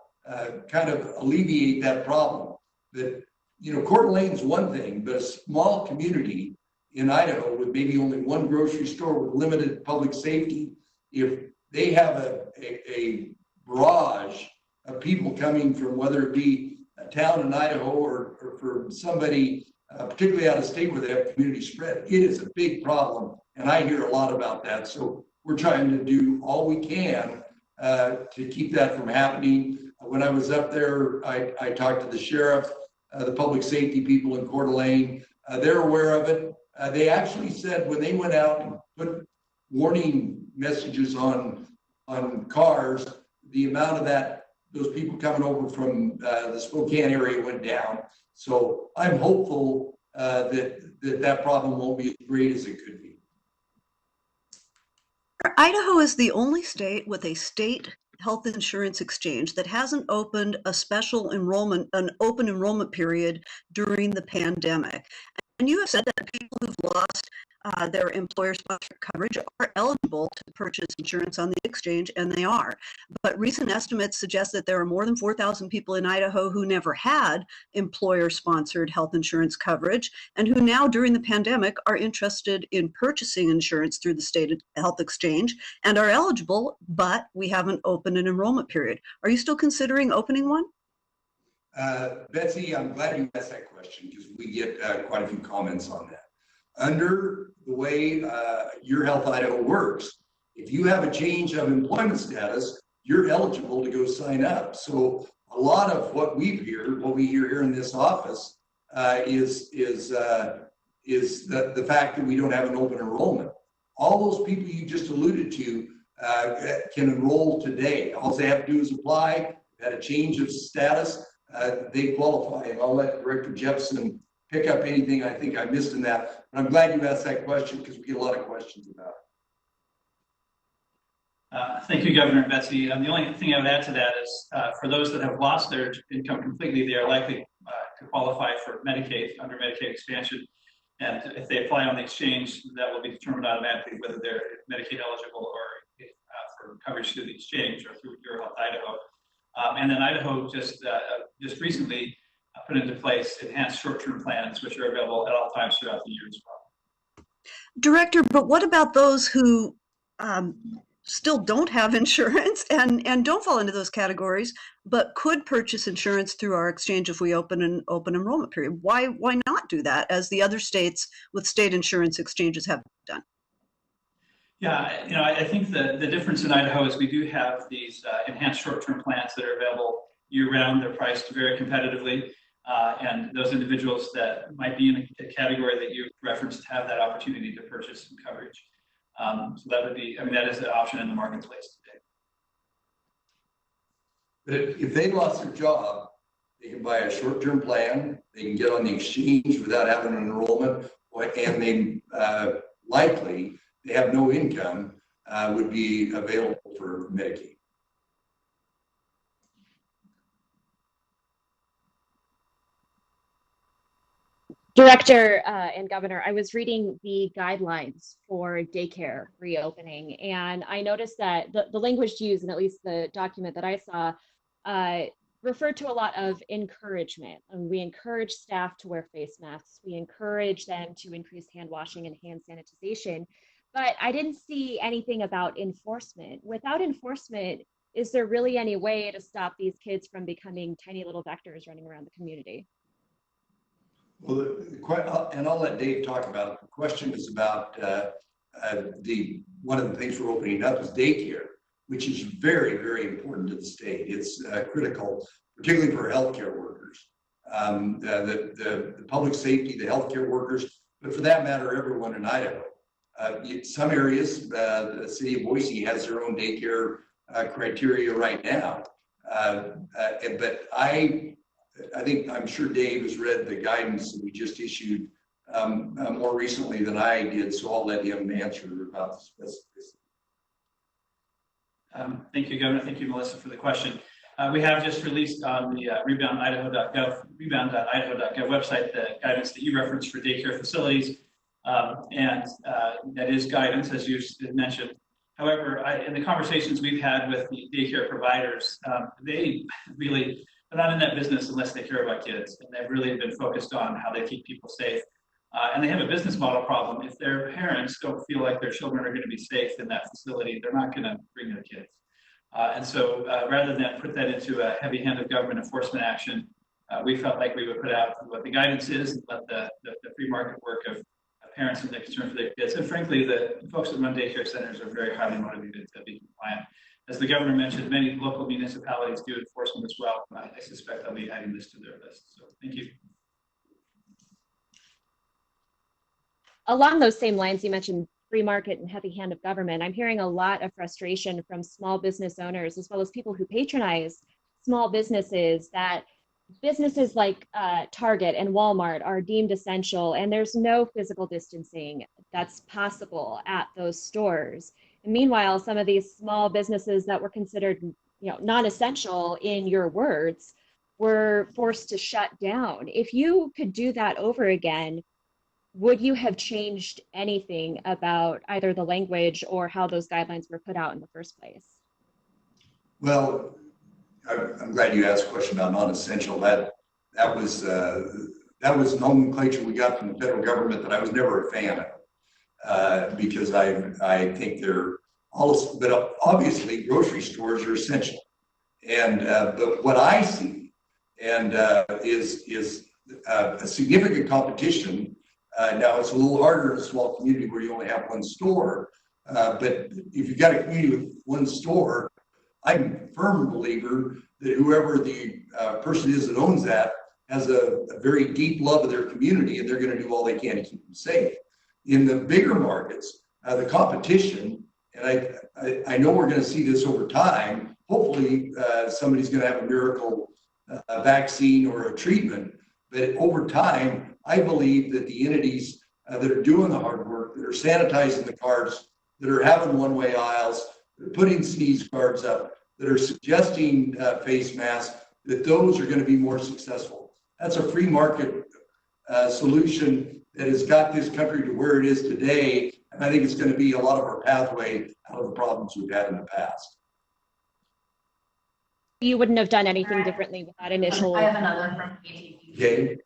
kind of alleviate that problem. That, you know, Coeur d'Alene's one thing, but a small community in Idaho with maybe only one grocery store with limited public safety, if they have a barrage of people coming from whether it be a town in Idaho or for somebody, particularly out of state where they have community spread, it is a big problem. And I hear a lot about that. So we're trying to do all we can to keep that from happening. When I was up there, I talked to the sheriff, the public safety people in Coeur d'Alene. They're aware of it. They actually said when they went out and put warning messages on cars, the amount of those people coming over from the Spokane area went down. So I'm hopeful that problem won't be as great as it could be. Idaho is the only state with a state health insurance exchange that hasn't opened an open enrollment period during the pandemic. And you have said that people who've lost their employer-sponsored coverage are eligible to purchase insurance on the exchange, and they are. But recent estimates suggest that there are more than 4,000 people in Idaho who never had employer-sponsored health insurance coverage, and who now, during the pandemic, are interested in purchasing insurance through the state health exchange and are eligible, but we haven't opened an enrollment period. Are you still considering opening one? Betsy, I'm glad you asked that question because we get quite a few comments on that. Under the way Your Health Idaho works, if you have a change of employment status, you're eligible to go sign up. So a lot of what we hear here in this office is the fact that we don't have an open enrollment. All those people you just alluded to can enroll today. All they have to do is apply, at a change of status, they qualify. And I'll let Director Jepson pick up anything I think I missed in that. But I'm glad you asked that question because we get a lot of questions about it. Thank you, Governor and Betsy. The only thing I would add to that is for those that have lost their income completely, they are likely to qualify for Medicaid, under Medicaid expansion. And if they apply on the exchange, that will be determined automatically whether they're Medicaid eligible or for coverage through the exchange or through Your Health Idaho. And then Idaho just recently put into place enhanced short-term plans, which are available at all times throughout the year as well. Director, but what about those who still don't have insurance and don't fall into those categories, but could purchase insurance through our exchange if we open an open enrollment period? Why not do that as the other states with state insurance exchanges have done? Yeah, you know, I think the difference in Idaho is we do have these enhanced short-term plans that are available year-round. They're priced very competitively, and those individuals that might be in a category that you referenced have that opportunity to purchase some coverage. So that would be, I mean, that is an option in the marketplace today. But if they lost their job, they can buy a short-term plan, they can get on the exchange without having an enrollment, and they likely, they have no income, would be available for Medicaid. Director and Governor, I was reading the guidelines for daycare reopening, and I noticed that the language used, and at least the document that I saw, referred to a lot of encouragement. And we encourage staff to wear face masks. We encourage them to increase hand washing and hand sanitization. But I didn't see anything about enforcement. Without enforcement, is there really any way to stop these kids from becoming tiny little vectors running around the community? Well, and I'll let Dave talk about it. The question is about one of the things we're opening up is daycare, which is very, very important to the state. It's critical, particularly for healthcare workers, the public safety, the healthcare workers, but for that matter, everyone in Idaho. Some areas, the city of Boise has their own daycare criteria right now, but I'm sure Dave has read the guidance that we just issued more recently than I did, so I'll let him answer about the specificity. Thank you, Governor. Thank you, Melissa, for the question. We have just released on the rebound.idaho.gov website the guidance that you referenced for daycare facilities. And that is guidance, as you mentioned. However, in the conversations we've had with the daycare providers, they're not in that business unless they care about kids, and they've really been focused on how they keep people safe. And they have a business model problem. If their parents don't feel like their children are going to be safe in that facility, they're not going to bring their kids. And so rather than put that into a heavy-handed government enforcement action, we felt like we would put out what the guidance is and let the free market work of parents and their concern for their kids. And frankly, the folks that run daycare centers are very highly motivated to be compliant. As the governor mentioned, many local municipalities do enforcement as well. I suspect I'll be adding this to their list. So thank you. Along those same lines, you mentioned free market and heavy hand of government. I'm hearing a lot of frustration from small business owners, as well as people who patronize small businesses, that businesses like Target and Walmart are deemed essential, and there's no physical distancing that's possible at those stores. And meanwhile, some of these small businesses that were considered, non-essential in your words, were forced to shut down. If you could do that over again, would you have changed anything about either the language or how those guidelines were put out in the first place? Well, I'm glad you asked a question about non-essential. That was nomenclature we got from the federal government that I was never a fan of, because I think they're all, but obviously grocery stores are essential. And but what I see is a significant competition. Now it's a little harder in a small community where you only have one store, but if you've got a community with one store, I'm a firm believer that whoever the person is that owns that has a very deep love of their community, and they're going to do all they can to keep them safe. In the bigger markets, the competition, and I know we're going to see this over time. Hopefully, somebody's going to have a miracle vaccine or a treatment, but over time, I believe that the entities that are doing the hard work, that are sanitizing the carts, that are having one-way aisles, that are putting sneeze guards up, that are suggesting face masks, that those are going to be more successful. That's a free market solution that has got this country to where it is today, and I think it's going to be a lot of our pathway out of the problems we've had in the past. You wouldn't have done anything differently with that initial. I have another from KTV. Okay.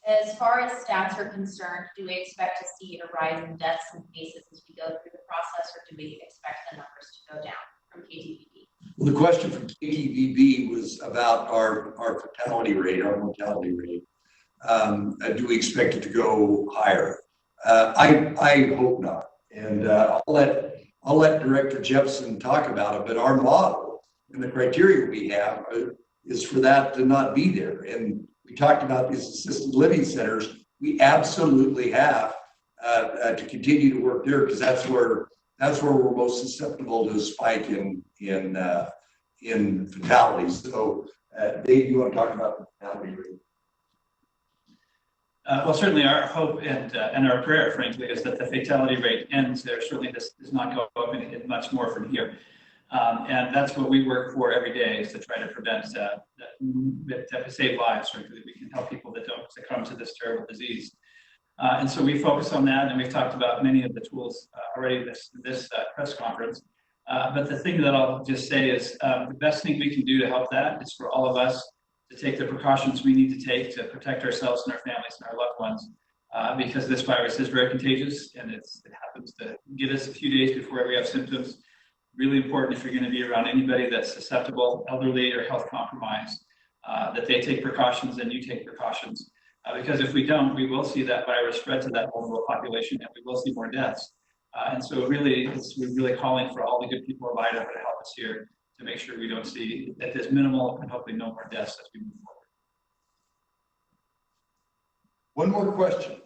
As far as stats are concerned, do we expect to see a rise in deaths and cases as we go through the process, or do we expect the numbers to go down from KTVB? Well, the question from KTVB was about our fatality rate, our mortality rate. Do we expect it to go higher? I hope not. And I'll let Director Jepson talk about it, but our model and the criteria we have is for that to not be there. And we talked about these assisted living centers. We absolutely have to continue to work there, because that's where we're most susceptible to a spike in fatalities. So, Dave, you want to talk about the fatality rate? Well, certainly our hope and our prayer, frankly, is that the fatality rate ends there. Certainly this does not go up much more from here. And that's what we work for every day, is to try to prevent, to save lives, so that we can help people that don't succumb to this terrible disease. And so we focus on that, and we've talked about many of the tools already this press conference. But the thing that I'll just say is the best thing we can do to help that is for all of us to take the precautions we need to take to protect ourselves and our families and our loved ones, because this virus is very contagious, and it happens to get us a few days before we have symptoms. Really important, if you're going to be around anybody that's susceptible, elderly, or health compromised, that they take precautions and you take precautions. Because if we don't, we will see that virus spread to that vulnerable population, and we will see more deaths. And so really, we're really calling for all the good people of Idaho to help us here to make sure we don't see that there's minimal and hopefully no more deaths as we move forward. One more question.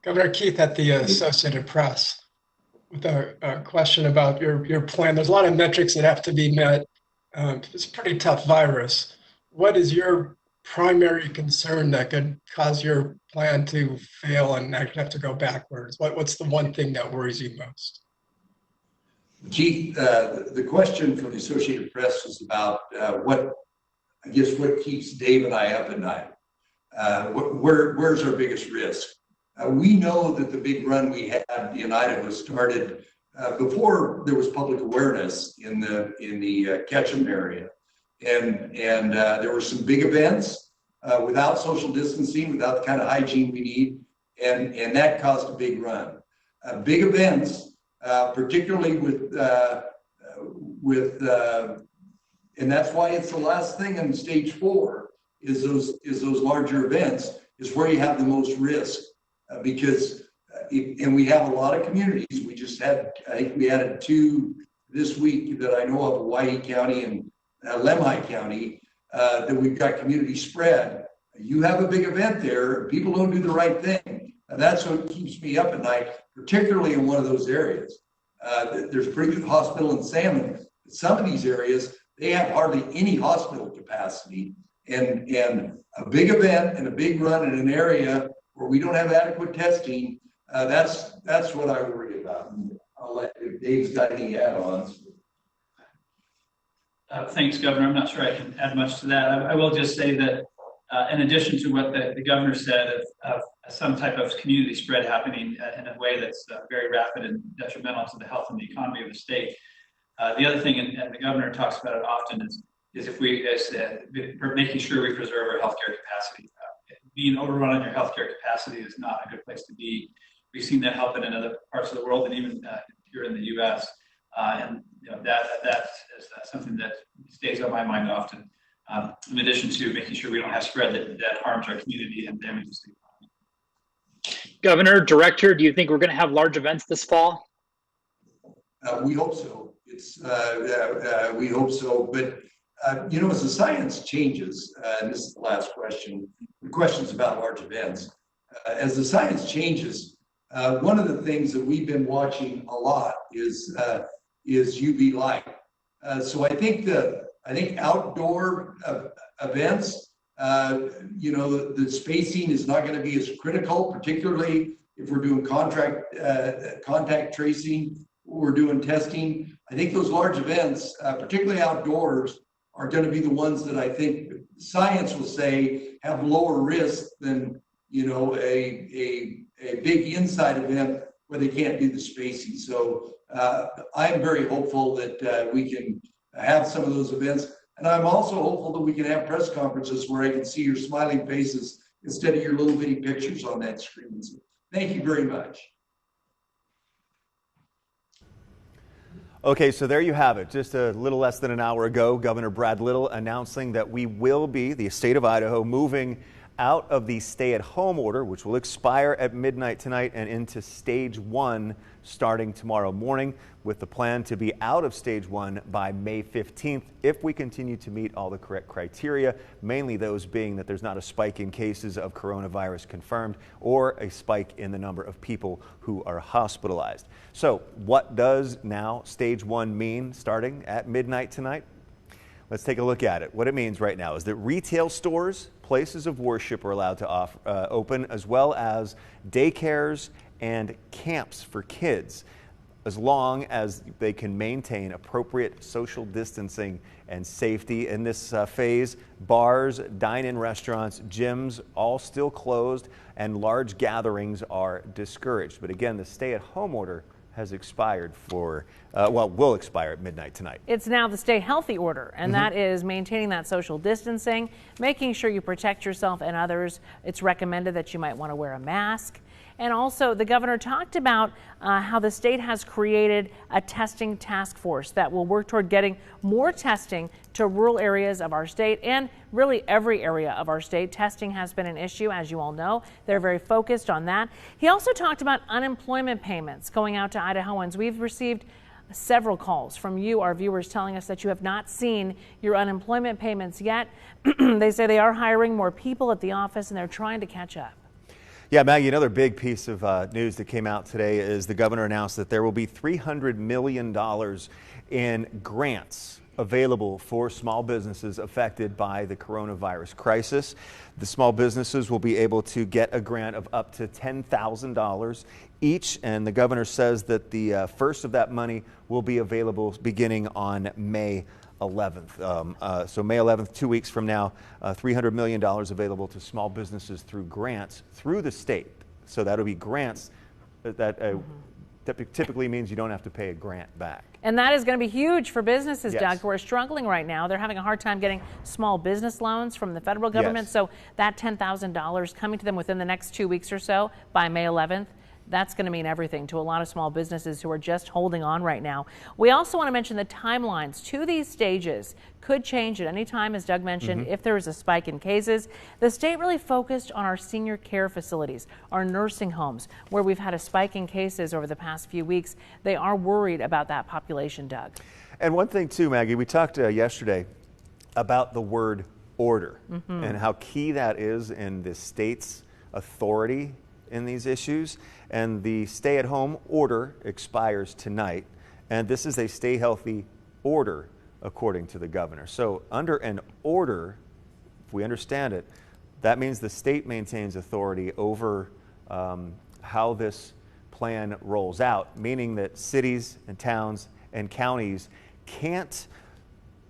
Governor Keith at the Associated Press with a question about your plan. There's a lot of metrics that have to be met. It's a pretty tough virus. What is your primary concern that could cause your plan to fail and actually have to go backwards? What's the one thing that worries you most? Keith, the question from the Associated Press was about what I guess what keeps Dave and I up at night. Where's our biggest risk? We know that the big run we had in Idaho started before there was public awareness in the catchment area, and there were some big events without social distancing, without the kind of hygiene we need, and that caused a big run. Big events, particularly and that's why it's the last thing on stage 4 is those larger events is where you have the most risk because and we have a lot of communities. We just had, I think we added 2 this week that I know of, Hawaii County and Lemhi County, that we've got community spread. You have a big event there, people don't do the right thing. And that's what keeps me up at night, particularly in one of those areas. There's a pretty good hospital in Salmon. Some of these areas, they have hardly any hospital capacity. And a big event and a big run in an area where we don't have adequate testing, that's what I worry about. I'll let, if Dave's got any add-ons. Thanks, Governor. I'm not sure I can add much to that. I will just say that in addition to what the governor said of some type of community spread happening in a way that's very rapid and detrimental to the health and the economy of the state, the other thing, and the governor talks about it often, is if making sure we preserve our healthcare capacity. Being overrun on your healthcare capacity is not a good place to be. We've seen that happen in other parts of the world and even here in the U.S. And you know that is something that stays on my mind often. In addition to making sure we don't have spread that harms our community and damages the economy. Governor, Director, do you think we're going to have large events this fall? We hope so. We hope so. But you know, as the science changes, and this is the last question, the question's about large events. As the science changes, one of the things that we've been watching a lot is UV light. So I think outdoor events, you know, the spacing is not going to be as critical, particularly if we're doing contact tracing, we're doing testing. I think those large events, particularly outdoors, are going to be the ones that I think science will say have lower risk than, you know, a big inside event where they can't do the spacing. So I'm very hopeful that we can have some of those events. And I'm also hopeful that we can have press conferences where I can see your smiling faces instead of your little bitty pictures on that screen. So thank you very much. Okay, so there you have it. Just a little less than an hour ago, Governor Brad Little announcing that we will be, the state of Idaho, moving out of the stay-at-home order, which will expire at midnight tonight, and into stage 1 starting tomorrow morning, with the plan to be out of stage 1 by May 15th if we continue to meet all the correct criteria, mainly those being that there's not a spike in cases of coronavirus confirmed or a spike in the number of people who are hospitalized. So what does now stage 1 mean starting at midnight tonight? Let's take a look at it. What it means right now is that retail stores, places of worship are allowed to open, as well as daycares and camps for kids, as long as they can maintain appropriate social distancing and safety. In this phase, bars, dine-in restaurants, gyms, all still closed, and large gatherings are discouraged. But again, the stay-at-home order has expired for, will expire at midnight tonight. It's now the Stay Healthy order, and that is maintaining that social distancing, making sure you protect yourself and others. It's recommended that you might want to wear a mask. And also, the governor talked about how the state has created a testing task force that will work toward getting more testing to rural areas of our state and really every area of our state. Testing has been an issue, as you all know. They're very focused on that. He also talked about unemployment payments going out to Idahoans. We've received several calls from you, our viewers, telling us that you have not seen your unemployment payments yet. They say they are hiring more people at the office and they're trying to catch up. Yeah, Maggie, another big piece of news that came out today is the governor announced that there will be $300 million in grants available for small businesses affected by the coronavirus crisis. The small businesses will be able to get a grant of up to $10,000 each, and the governor says that the first of that money will be available beginning on May 11th. So May 11th, 2 weeks from now, $300 million available to small businesses through grants through the state. So that'll be grants that typically means you don't have to pay a grant back. And that is going to be huge for businesses, Yes. Doug, who are struggling right now. They're having a hard time getting small business loans from the federal government. Yes. So that $10,000 coming to them within the next 2 weeks or so by May 11th, that's going to mean everything to a lot of small businesses who are just holding on right now. We also want to mention the timelines to these stages could change at any time, as Doug mentioned, if there is a spike in cases. The state really focused on our senior care facilities, our nursing homes, where we've had a spike in cases over the past few weeks. They are worried about that population, Doug. And one thing too, Maggie, we talked yesterday about the word order and how key that is in the state's authority in these issues. And the stay-at-home order expires tonight, and this is a stay healthy order according to the governor. So under an order, if we understand it, that means the state maintains authority over how this plan rolls out, meaning that cities and towns and counties can't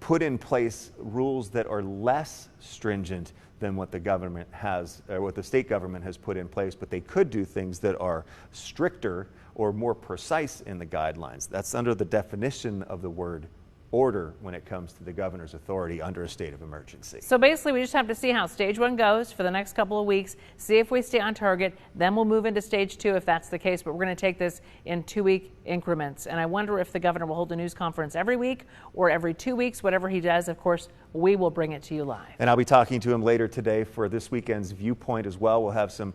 put in place rules that are less stringent than what the government has, or what the state government has put in place, but they could do things that are stricter or more precise in the guidelines. That's under the definition of the word order when it comes to the governor's authority under a state of emergency. So basically, we just have to see how stage 1 goes for the next couple of weeks, see if we stay on target, then we'll move into stage 2 if that's the case, but we're going to take this in 2-week increments. And I wonder if the governor will hold a news conference every week or every 2 weeks, whatever he does. Of course, we will bring it to you live. And I'll be talking to him later today for this weekend's Viewpoint as well. We'll have some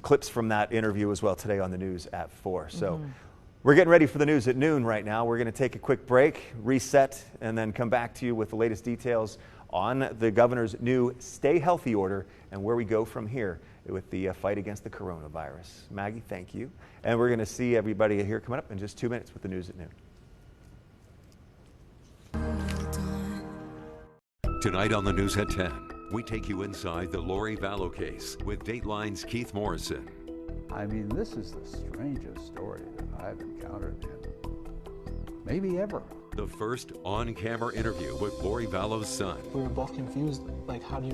clips from that interview as well today on the news at 4. So. We're getting ready for the news at noon right now. We're going to take a quick break, reset, and then come back to you with the latest details on the governor's new Stay Healthy order and where we go from here with the fight against the coronavirus. Maggie, thank you. And we're going to see everybody here coming up in just 2 minutes with the news at noon. Tonight on the news at 10, we take you inside the Lori Vallow case with Dateline's Keith Morrison. I mean, this is the strangest story that I've encountered in maybe ever. The first on-camera interview with Lori Vallow's son. We were both confused, like, how do you